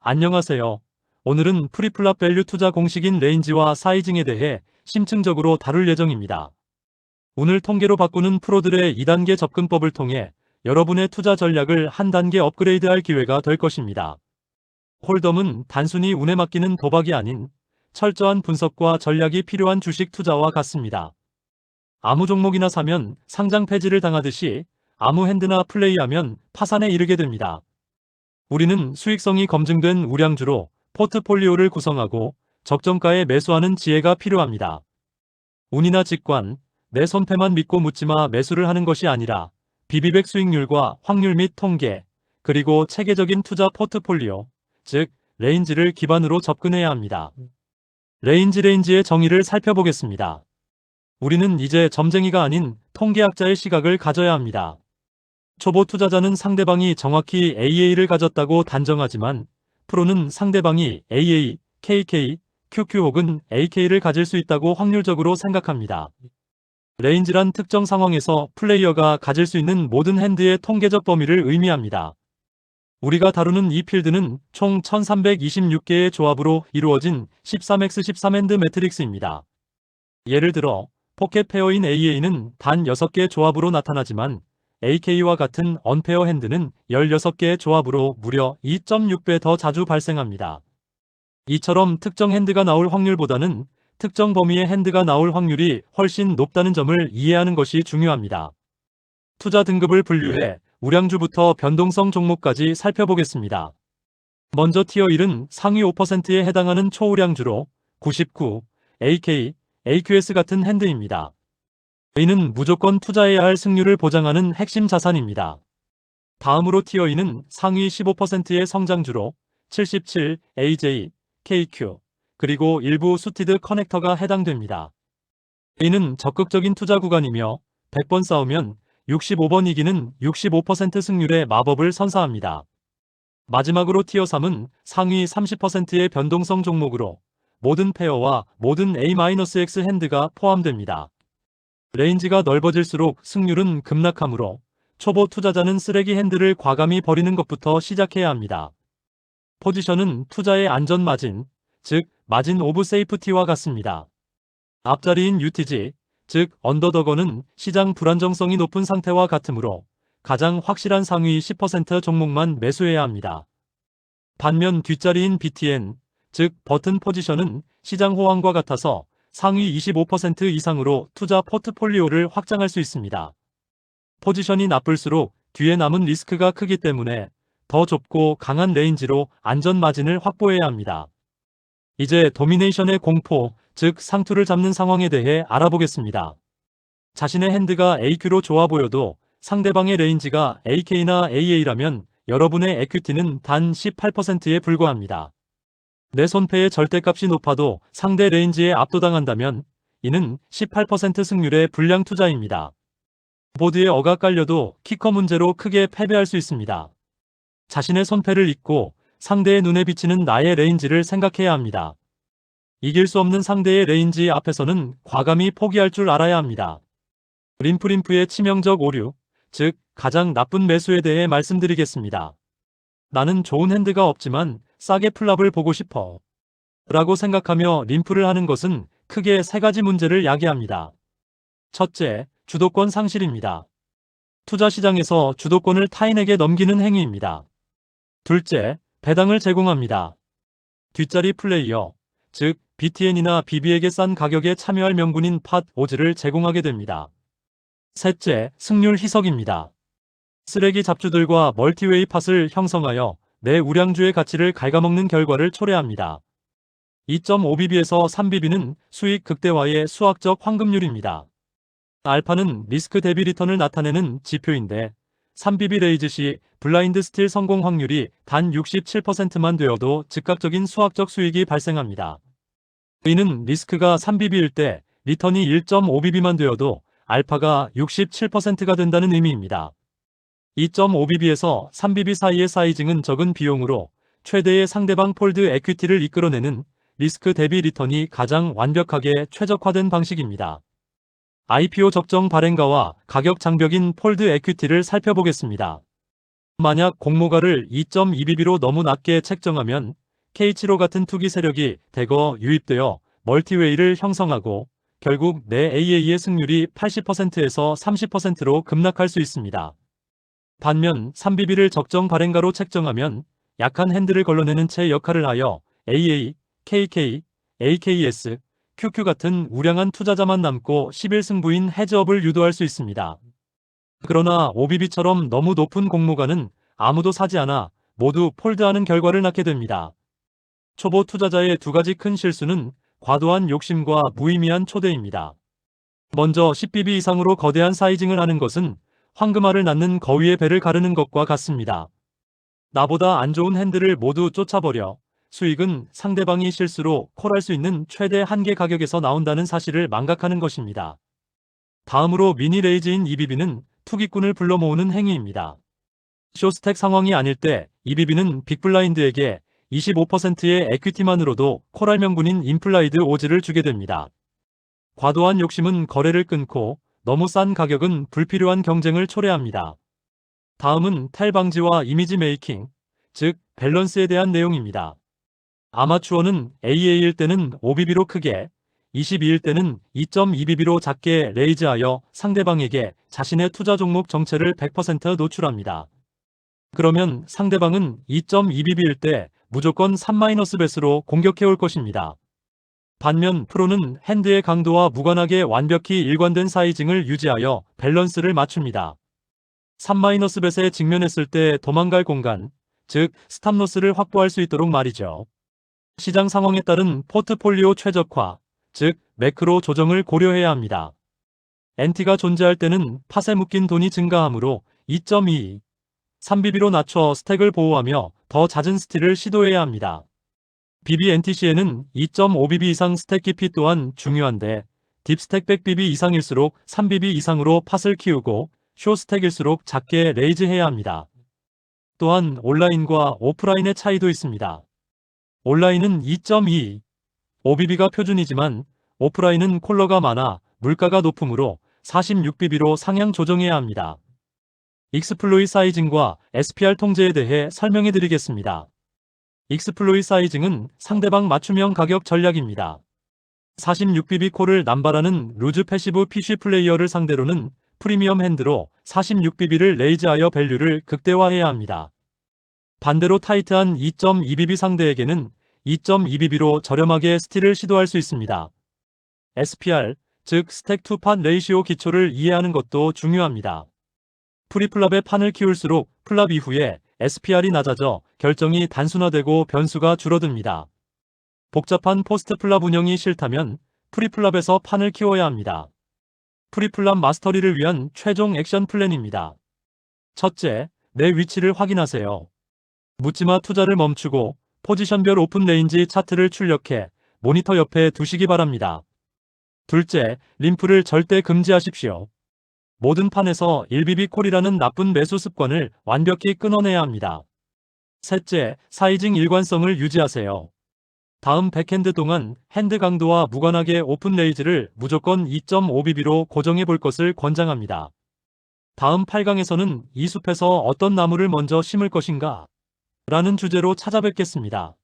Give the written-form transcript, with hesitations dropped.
안녕하세요. 오늘은 프리플랍 밸류 투자 공식인 레인지와 사이징에 대해 심층적으로 다룰 예정입니다. 오늘 통계로 바꾸는 프로들의 2단계 접근법을 통해 여러분의 투자 전략을 한 단계 업그레이드할 기회가 될 것입니다. 홀덤은 단순히 운에 맡기는 도박이 아닌 철저한 분석과 전략이 필요한 주식 투자와 같습니다. 아무 종목이나 사면 상장 폐지를 당하듯이 아무 핸드나 플레이하면 파산에 이르게 됩니다. 우리는 수익성이 검증된 우량주로 포트폴리오를 구성하고 적정가에 매수하는 지혜가 필요합니다. 운이나 직관, 내 손패만 믿고 묻지마 매수를 하는 것이 아니라 비비백 수익률과 확률 및 통계, 그리고 체계적인 투자 포트폴리오, 즉 레인지를 기반으로 접근해야 합니다. 레인지의 정의를 살펴보겠습니다. 우리는 이제 점쟁이가 아닌 통계학자의 시각을 가져야 합니다. 초보 투자자는 상대방이 정확히 AA를 가졌다고 단정하지만 프로는 상대방이 AA, KK, QQ 혹은 AK를 가질 수 있다고 확률적으로 생각합니다. 레인지란 특정 상황에서 플레이어가 가질 수 있는 모든 핸드의 통계적 범위를 의미합니다. 우리가 다루는 이 필드는 총 1326개의 조합으로 이루어진 13x13핸드 매트릭스입니다. 예를 들어 포켓 페어인 AA는 단 6개 조합으로 나타나지만 AK와 같은 언페어 핸드는 16개의 조합으로 무려 2.6배 더 자주 발생합니다. 이처럼 특정 핸드가 나올 확률보다는 특정 범위의 핸드가 나올 확률이 훨씬 높다는 점을 이해하는 것이 중요합니다. 투자 등급을 분류해 우량주부터 변동성 종목까지 살펴보겠습니다. 먼저 티어 1은 상위 5%에 해당하는 초우량주로 99, AK, AQS 같은 핸드입니다. 이는 무조건 투자해야 할 승률을 보장하는 핵심 자산입니다. 다음으로 티어 2는 상위 15%의 성장주로 77, AJ, KQ, 그리고 일부 수티드 커넥터가 해당됩니다. 이는 적극적인 투자 구간이며 100번 싸우면 65번 이기는 65% 승률의 마법을 선사합니다. 마지막으로 티어 3은 상위 30%의 변동성 종목으로 모든 페어와 모든 A-X 핸드가 포함됩니다. 레인지가 넓어질수록 승률은 급락하므로 초보 투자자는 쓰레기 핸드를 과감히 버리는 것부터 시작해야 합니다. 포지션은 투자의 안전 마진, 즉 마진 오브 세이프티와 같습니다. 앞자리인 UTG, 즉 언더더거는 시장 불안정성이 높은 상태와 같으므로 가장 확실한 상위 10% 종목만 매수해야 합니다. 반면 뒷자리인 BTN, 즉 버튼 포지션은 시장 호황과 같아서 상위 25% 이상으로 투자 포트폴리오를 확장할 수 있습니다. 포지션이 나쁠수록 뒤에 남은 리스크가 크기 때문에 더 좁고 강한 레인지로 안전 마진을 확보해야 합니다. 이제 도미네이션의 공포, 즉 상투를 잡는 상황에 대해 알아보겠습니다. 자신의 핸드가 AQ로 좋아 보여도 상대방의 레인지가 AK나 AA라면 여러분의 에퀴티는 단 18%에 불과합니다. 내 손패의 절대값이 높아도 상대 레인지에 압도당한다면 이는 18% 승률의 불량 투자입니다. 보드에 어가 깔려도 키커 문제로 크게 패배할 수 있습니다. 자신의 손패를 잊고 상대의 눈에 비치는 나의 레인지를 생각해야 합니다. 이길 수 없는 상대의 레인지 앞에서는 과감히 포기할 줄 알아야 합니다. 림프의 치명적 오류, 즉 가장 나쁜 매수에 대해 말씀드리겠습니다. 나는 좋은 핸드가 없지만 싸게 플랍을 보고 싶어 라고 생각하며 림프를 하는 것은 크게 3가지 문제를 야기합니다. 첫째, 주도권 상실입니다. 투자 시장에서 주도권을 타인에게 넘기는 행위입니다. 둘째, 배당을 제공합니다. 뒷자리 플레이어, 즉 BTN이나 BB에게 싼 가격에 참여할 명분인 팟, 오즈를 제공하게 됩니다. 셋째, 승률 희석입니다. 쓰레기 잡주들과 멀티웨이 팟을 형성하여 내 우량주의 가치를 갉아먹는 결과를 초래합니다. 2.5bb에서 3bb는 수익 극대화의 수학적 황금률입니다. 알파는 리스크 대비 리턴을 나타내는 지표인데 3bb 레이즈 시 블라인드 스틸 성공 확률이 단 67%만 되어도 즉각적인 수학적 수익이 발생합니다. 이는 리스크가 3bb일 때 리턴이 1.5bb만 되어도 알파가 67%가 된다는 의미입니다. 2.5bb에서 3bb 사이의 사이징은 적은 비용으로 최대의 상대방 폴드 에퀴티를 이끌어내는 리스크 대비 리턴이 가장 완벽하게 최적화된 방식입니다. IPO 적정 발행가와 가격 장벽인 폴드 에퀴티를 살펴보겠습니다. 만약 공모가를 2.2bb로 너무 낮게 책정하면 K7호 같은 투기 세력이 대거 유입되어 멀티웨이를 형성하고 결국 내 AA의 승률이 80%에서 30%로 급락할 수 있습니다. 반면 3bb를 적정 발행가로 책정하면 약한 핸들을 걸러내는 채 역할을 하여 AA, KK, AKS, QQ 같은 우량한 투자자만 남고 11승부인 헤즈업을 유도할 수 있습니다. 그러나 5bb처럼 너무 높은 공모가는 아무도 사지 않아 모두 폴드하는 결과를 낳게 됩니다. 초보 투자자의 두 가지 큰 실수는 과도한 욕심과 무의미한 초대입니다. 먼저 10bb 이상으로 거대한 사이징을 하는 것은 황금알을 낳는 거위의 배를 가르는 것과 같습니다. 나보다 안 좋은 핸들을 모두 쫓아버려 수익은 상대방이 실수로 콜할 수 있는 최대 한계 가격에서 나온다는 사실을 망각하는 것입니다. 다음으로 미니 레이즈인 EBB는 투기꾼을 불러 모으는 행위입니다. 쇼스택 상황이 아닐 때 EBB는 빅블라인드에게 25%의 에퀴티만으로도 콜할 명분인 임플라이드 오즈를 주게 됩니다. 과도한 욕심은 거래를 끊고 너무 싼 가격은 불필요한 경쟁을 초래합니다. 다음은 텔 방지와 이미지 메이킹, 즉 밸런스에 대한 내용입니다. 아마추어는 AA일 때는 5bb로 크게, 22일 때는 2.2bb로 작게 레이즈하여 상대방에게 자신의 투자 종목 정체를 100% 노출합니다. 그러면 상대방은 2.2bb일 때 무조건 3-벳으로 공격해올 것입니다. 반면 프로는 핸드의 강도와 무관하게 완벽히 일관된 사이징을 유지하여 밸런스를 맞춥니다. 3-벳에 직면했을 때 도망갈 공간, 즉 스탑로스를 확보할 수 있도록 말이죠. 시장 상황에 따른 포트폴리오 최적화, 즉 매크로 조정을 고려해야 합니다. NT가 존재할 때는 팟에 묶인 돈이 증가하므로 2.2, 3bb로 낮춰 스택을 보호하며 더 잦은 스틸을 시도해야 합니다. BBNTC에는 2.5bb 이상 스택 깊이 또한 중요한데 딥스택 100bb 이상일수록 3bb 이상으로 팟을 키우고 쇼스택일수록 작게 레이즈해야 합니다. 또한 온라인과 오프라인의 차이도 있습니다. 온라인은 2.2, 5bb가 표준이지만 오프라인은 콜러가 많아 물가가 높으므로 46bb로 상향 조정해야 합니다. 익스플로이 사이징과 SPR 통제에 대해 설명해 드리겠습니다. 익스플로이 사이징은 상대방 맞춤형 가격 전략입니다. 46bb 콜을 남발하는 루즈 패시브 PC 플레이어를 상대로는 프리미엄 핸드로 46bb를 레이즈하여 밸류를 극대화해야 합니다. 반대로 타이트한 2.2bb 상대에게는 2.2bb로 저렴하게 스틸을 시도할 수 있습니다. SPR, 즉 스택 투 팟 레이시오 기초를 이해하는 것도 중요합니다. 프리플랍의 판을 키울수록 플랍 이후에 SPR이 낮아져 결정이 단순화되고 변수가 줄어듭니다. 복잡한 포스트 플랍 운영이 싫다면 프리플랍에서 판을 키워야 합니다. 프리플랍 마스터리를 위한 최종 액션 플랜입니다. 첫째, 내 위치를 확인하세요. 묻지마 투자를 멈추고 포지션별 오픈 레인지 차트를 출력해 모니터 옆에 두시기 바랍니다. 둘째, 림프를 절대 금지하십시오. 모든 판에서 1bb 콜이라는 나쁜 매수 습관을 완벽히 끊어내야 합니다. 셋째, 사이징 일관성을 유지하세요. 다음 백핸드 동안 핸드 강도와 무관하게 오픈 레이즈를 무조건 2.5bb로 고정해 볼 것을 권장합니다. 다음 8강에서는 이 숲에서 어떤 나무를 먼저 심을 것인가? 라는 주제로 찾아뵙겠습니다.